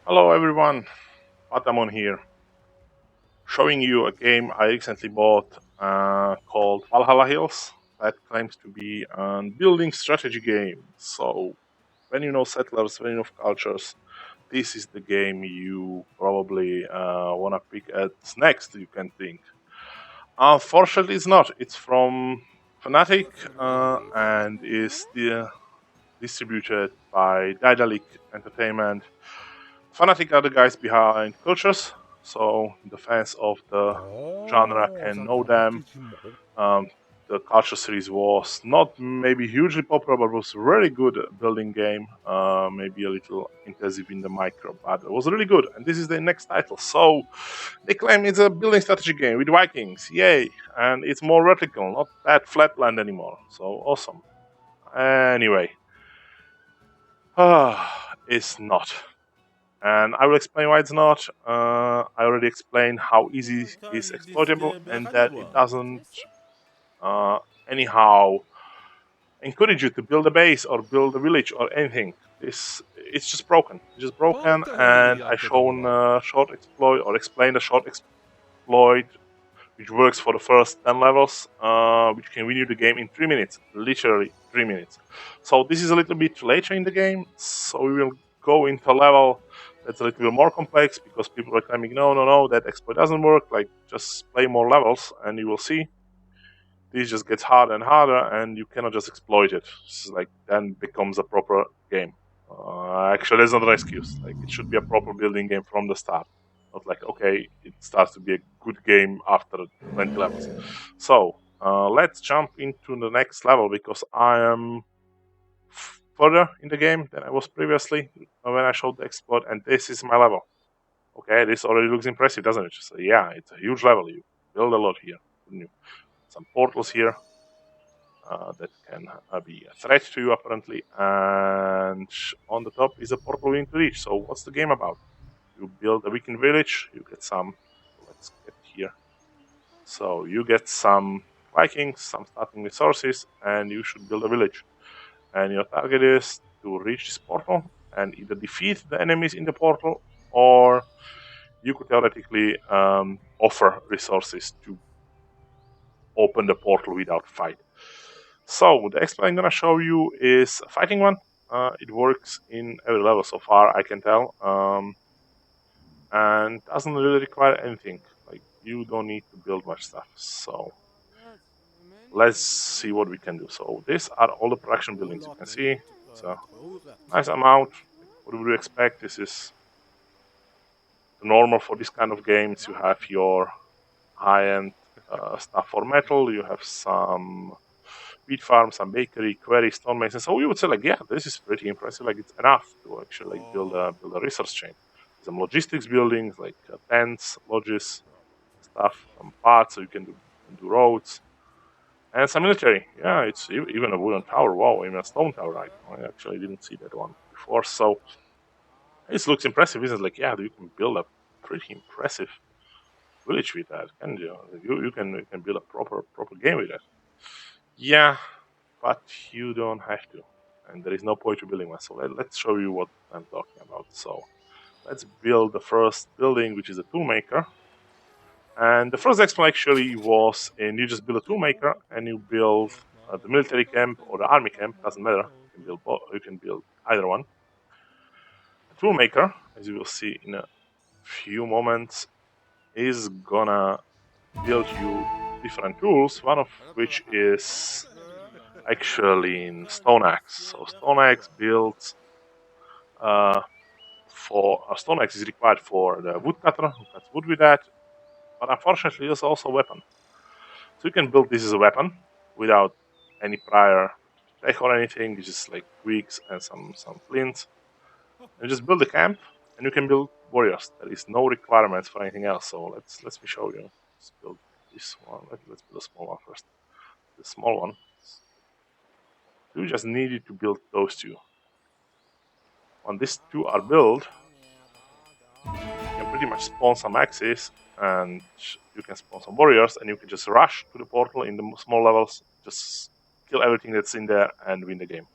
Hello everyone, Patamon here, showing you a game I recently bought called Valhalla Hills that claims to be a building strategy game. So, when you know settlers, when you know cultures, this is the game you probably want to pick as next, you can think. Unfortunately, it's not. It's from Fnatic and is distributed by Daedalic Entertainment. Fnatic are the guys behind Cultures, so the fans of the genre can know them. Um, the Culture series was not maybe hugely popular, but was really good building game. Maybe a little intensive in the micro, but it was really good. And this is the next title. So they claim it's a building strategy game with Vikings, yay! And it's more vertical, not that flatland anymore. So awesome. Anyway, it's not. And I will explain why it's not. I already explained how easy is exploitable and that it doesn't uh, anyhow encourage you to build a base or build a village or anything. It's just broken. It's just broken, and I shown a short exploit or explained a short exploit which works for the first 10 levels, which can win you the game in 3 minutes, literally 3 minutes. So this is a little bit later in the game, so we will go into a level that's a little bit more complex because people are claiming, no, that exploit doesn't work, like just play more levels and you will see. This just gets harder and harder and you cannot just exploit it. It's like then becomes a proper game. Actually, there's not an excuse. Like it should be a proper building game from the start. Not like okay, it starts to be a good game after 20 levels. So let's jump into the next level because I am further in the game than I was previously when I showed the exploit, and this is my level. Okay, this already looks impressive, doesn't it? So yeah, it's a huge level. You build a lot here. Some portals here that can be a threat to you apparently, and on the top is a portal we need to reach. So what's the game about? You build a weakened village, you get some. Let's get here. So you get some Vikings, some starting resources, and you should build a village. And your target is to reach this portal and either defeat the enemies in the portal, or you could theoretically offer resources to open the portal without fight. So the exploit I'm gonna show you is a fighting one. It works in every level so far, I can tell, and doesn't really require anything. Like you don't need to build much stuff. So let's see what we can do. So these are all the production buildings you can see. It's a nice amount. What would you expect? This is normal for this kind of games. You have your high-end stuff for metal. You have some wheat farm, some bakery, quarry, stonemason. So we would say like, yeah, this is pretty impressive. Like it's enough to actually like build a resource chain. Some logistics buildings like tents, lodges, stuff, some parts so you can do roads, and some military. Yeah, it's even a wooden tower. Wow, even a stone tower. I actually didn't see that one before. So it looks impressive, isn't it? Like yeah, you can build a pretty impressive village with that, can you? You can build a proper game with that. Yeah, but you don't have to. And there is no point to building one. So let's show you what I'm talking about. So let's build the first building, which is a toolmaker. And the first explanation actually was, and you just build a toolmaker and you build the military camp or the army camp. Doesn't matter. You can build both. You can build either one. A toolmaker, as you will see in a few moments, is gonna build you different tools. One of which is actually in stone axe. So stone axe builds uh, for a stone axe is required for the woodcutter who cuts wood with that, but unfortunately it's also a weapon. So you can build this as a weapon without any prior tech or anything. It's just like twigs and some flints. And you just build a camp and you can build warriors. There is no requirements for anything else. So let me show you. Let's build this one. Let's build a small one first. The small one. You just needed to build those two. When these two are built, you can pretty much spawn some axes and you can spawn some warriors and you can just rush to the portal in the small levels, just kill everything that's in there and win the game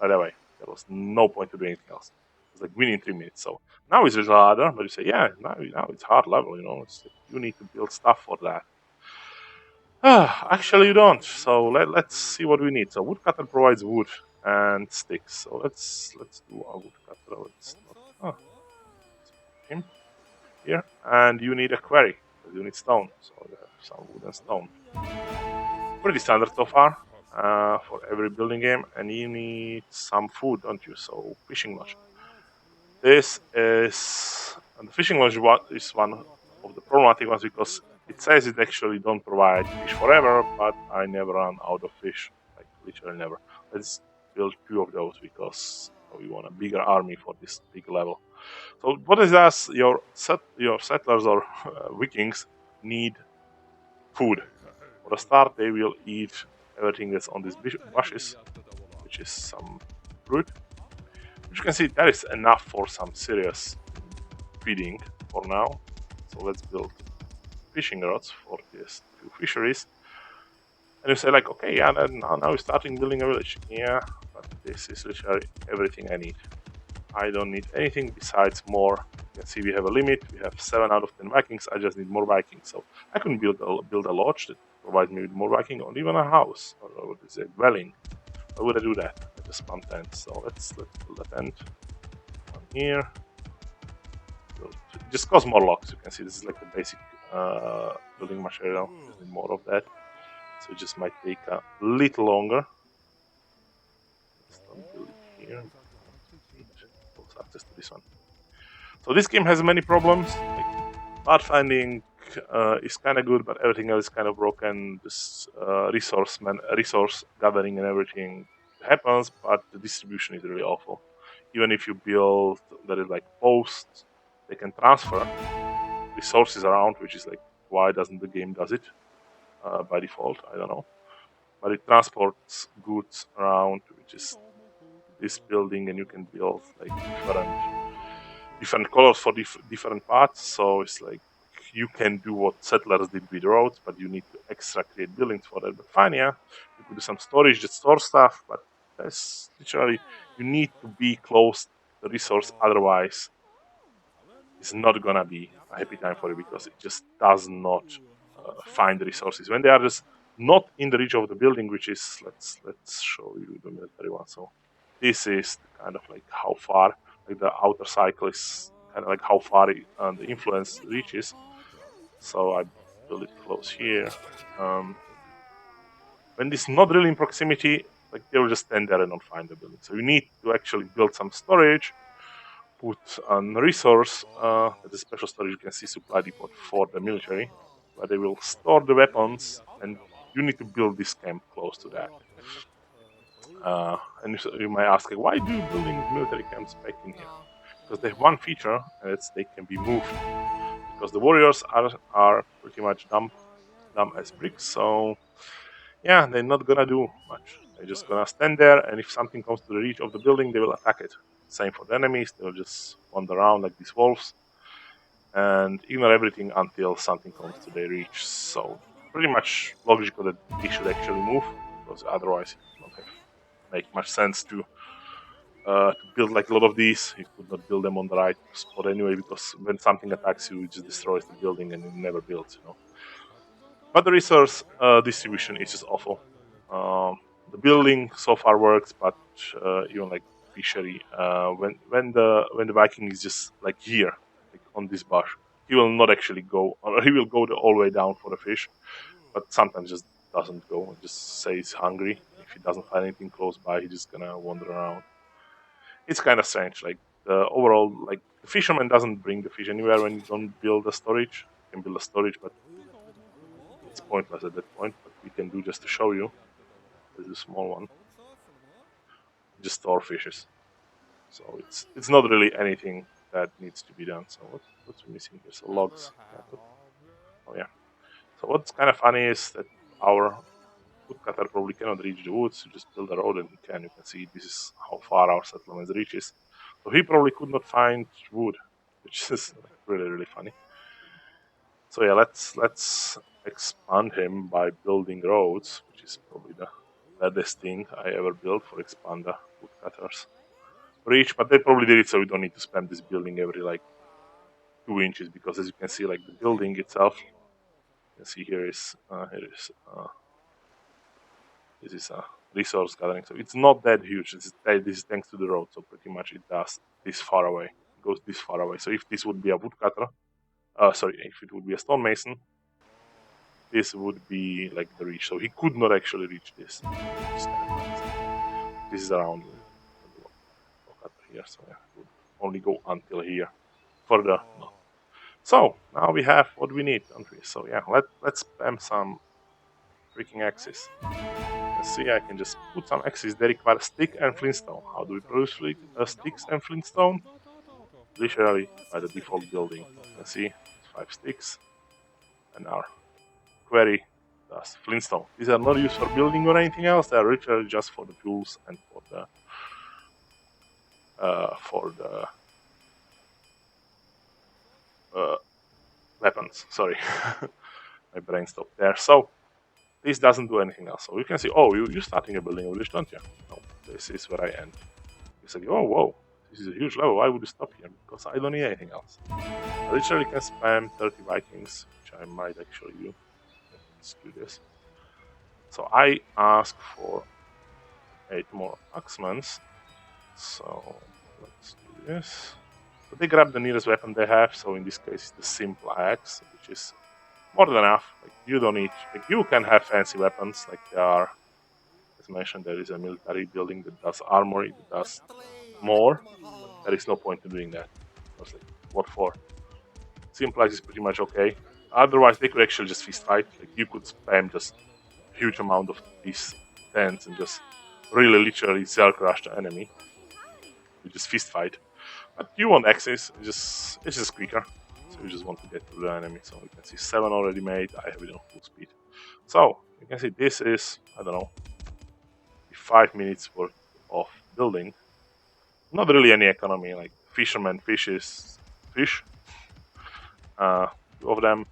right away. There was no point to do anything else. It's like win in 3 minutes. So now it's just harder, but you say, yeah, now it's hard level. It's like you need to build stuff for that. Actually, you don't. So let's see what we need. So woodcutter provides wood and sticks. So let's do a woodcutter. Let's not. Oh, him here, and you need a quarry. You need stone. So you have some wood and stone. Pretty standard so far for every building game, and you need some food, don't you? So fishing lodge. This is and the fishing lodge is one of the problematic ones because it says it actually don't provide fish forever, but I never run out of fish, like literally never. Let's build two of those because we want a bigger army for this big level. So what is that? Your settlers or Vikings need food. For a start, they will eat everything that's on these bushes, which is some fruit. Which you can see that is enough for some serious feeding for now. So let's build fishing rods for these two fisheries. And you say like, okay, yeah, now we're starting building a village. Yeah, but this is literally everything I need. I don't need anything besides more. You can see we have a limit. We have 7 out of 10 Vikings. I just need more Vikings. So I can build a lodge that provides me with more Viking, or even a house, or what is a dwelling. Why would I do that? I just spawn tents. So let's build a tent. One here. It just costs more logs. You can see this is like the basic building material. Just need more of that. So it just might take a little longer. Let's not build it here. Also access to this one. So this game has many problems. Like pathfinding is kind of good, but everything else is kind of broken. This resource gathering and everything happens, but the distribution is really awful. Even if you build that is like posts, they can transfer resources around, which is like why doesn't the game does it by default? I don't know, but it transports goods around, which is this building, and you can build like different colors for different parts. So it's like you can do what settlers did with roads, but you need to extra create buildings for that. But fine, yeah, you could do some storage that store stuff, but that's literally you need to be close to the resource, otherwise it's not gonna be a happy time for you because it just does not find the resources when they are just not in the reach of the building, which is let's show you the military one. So this is kind of like how far like the outer cycle is kind of like how far the influence reaches. So I build it close here. When it's not really in proximity, like they will just stand there and not find the building. So you need to actually build some storage, put a resource, that is special storage, you can see supply depot for the military, where they will store the weapons, and you need to build this camp close to that. And you might ask, like, why do you building military camps back in here? Because they have one feature, and it's they can be moved. Because the warriors are pretty much dumb as bricks, so yeah, they're not gonna do much. They're just gonna stand there, and if something comes to the reach of the building, they will attack it. Same for the enemies; they will just wander around like these wolves and ignore everything until something comes to their reach. So pretty much logical that they should actually move, because otherwise it would not make much sense to build like a lot of these. You could not build them on the right spot anyway, because when something attacks you, it just destroys the building and it never builds. But the resource distribution is just awful. The building so far works, but even like fishery, when the Viking is just like here, like on this bush, he will not actually go, or he will go all the way down for the fish, but sometimes just doesn't go. Just says hungry. If he doesn't find anything close by, he's just gonna wander around. It's kind of strange. Like the overall, like the fisherman doesn't bring the fish anywhere when you don't build a storage. You can build a storage, but it's pointless at that point. But we can do just to show you. There's a small one. Just store fishes. So it's not really anything that needs to be done. So what's missing here? So logs. Yeah, oh yeah. So what's kind of funny is that our woodcutter probably cannot reach the woods. You just build a road and he can. You can see this is how far our settlement reaches. So he probably could not find wood, which is really funny. So yeah, let's expand him by building roads, which is probably the baddest thing I ever built for expander woodcutters. reach, but they probably did it so we don't need to spam this building every like 2 inches, because as you can see, like the building itself, you can see here is this is a resource gathering, so it's not that huge. This is thanks to the road, so pretty much it does this far away, it goes this far away. So if this would be a woodcutter, sorry, if it would be a stonemason, this would be like the reach. So he could not actually reach this. This is around here, so yeah, it would only go until here. Further, no. So now we have what we need, don't we? So yeah, let's spam some freaking axes. See, I can just put some axes. They require stick and flintstone. How do we produce sticks and flintstone? Literally by the default building. You can see it's 5 sticks, and our query does flintstone. These are not used for building or anything else. They are literally just for the tools and for the weapons. Sorry, my brain stopped there. So this doesn't do anything else. So you can see, oh, you're starting a building village, don't you? No, this is where I end. You say, oh, whoa, this is a huge level. Why would you stop here? Because I don't need anything else. I literally can spam 30 Vikings, which I might actually do. Let's do this. So I ask for 8 more axemans. So let's do this. So they grab the nearest weapon they have. So in this case, the simple axe, which is more than enough. Like you don't need. Like you can have fancy weapons. Like there are, as mentioned, there is a military building that does armory, that does more. But there is no point in doing that. Because like, what for? Simple axe is pretty much okay. Otherwise, they could actually just fist fight. Like you could spam just huge amount of these tents and just really literally cell crush the enemy. You just fist fight. But you want axes, it's just quicker. So you just want to get to the enemy. So you can see 7 already made. I have it on full speed. So you can see this is, I don't know, 5 minutes worth of building. Not really any economy. Like fisherman fishes fish. 2 of them,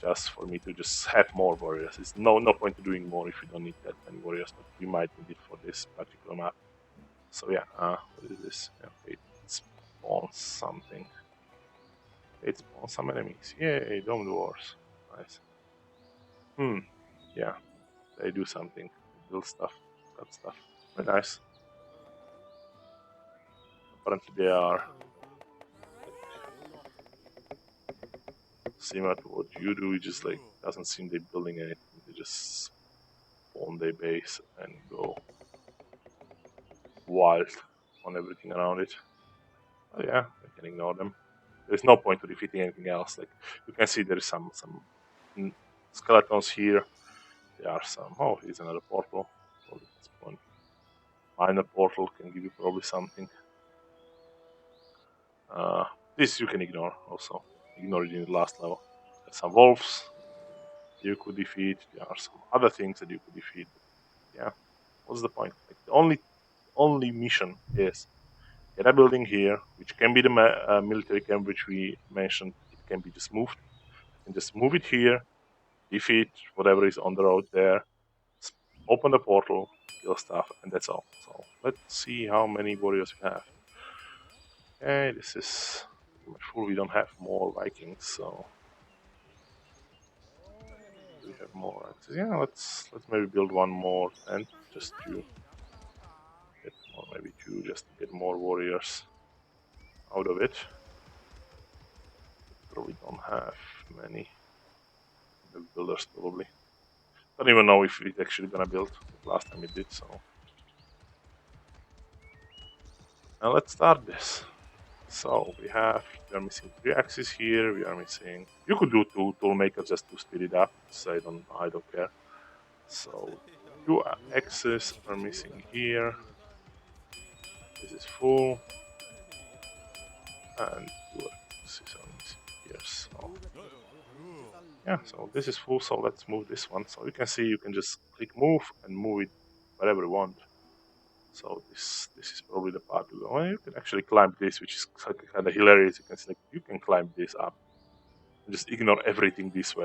just for me to just have more warriors. It's no point in doing more if you don't need that many warriors, but we might need it for this particular map. So yeah, what is this? Yeah, it spawns something. It spawns some enemies. Yay, dome dwarves. Nice. Yeah, they do something. Build stuff, cut stuff. Very nice. Apparently they are similar to what you do, it just like doesn't seem they're building anything. They just spawn their base and go wild on everything around it. Oh yeah, I can ignore them. There's no point to defeating anything else. Like you can see, there is some skeletons here. There are some. Oh, here's another portal. Probably spawn. Minor portal can give you probably something. This you can ignore also. Ignore it in the last level. There's some wolves you could defeat. There are some other things that you could defeat. Yeah, what's the point? Like the only mission is get a building here, which can be the military camp which we mentioned. It can be just moved, and just move it here, defeat whatever is on the road there, open the portal, kill stuff, and that's all. So let's see how many warriors we have. Okay, this is pretty much full. We don't have more Vikings, so we have more axes. Yeah, let's maybe build one more tent just to get more, maybe 2, just to get more warriors out of it. Probably don't have many builders probably. Don't even know if it's actually gonna build. Last time it did, so. Now let's start this. So we are missing 3 axes here. We are missing. You could do 2 tool makers just to speed it up. So I don't care. So 2 axes are missing here. This is full, and 2 axes are missing here. So yeah, so this is full. So let's move this one. So you can see you can just click move and move it wherever you want. So this is probably the part to go. Well, you can actually climb this, which is kind of hilarious. You can see like, you can climb this up and just ignore everything this way.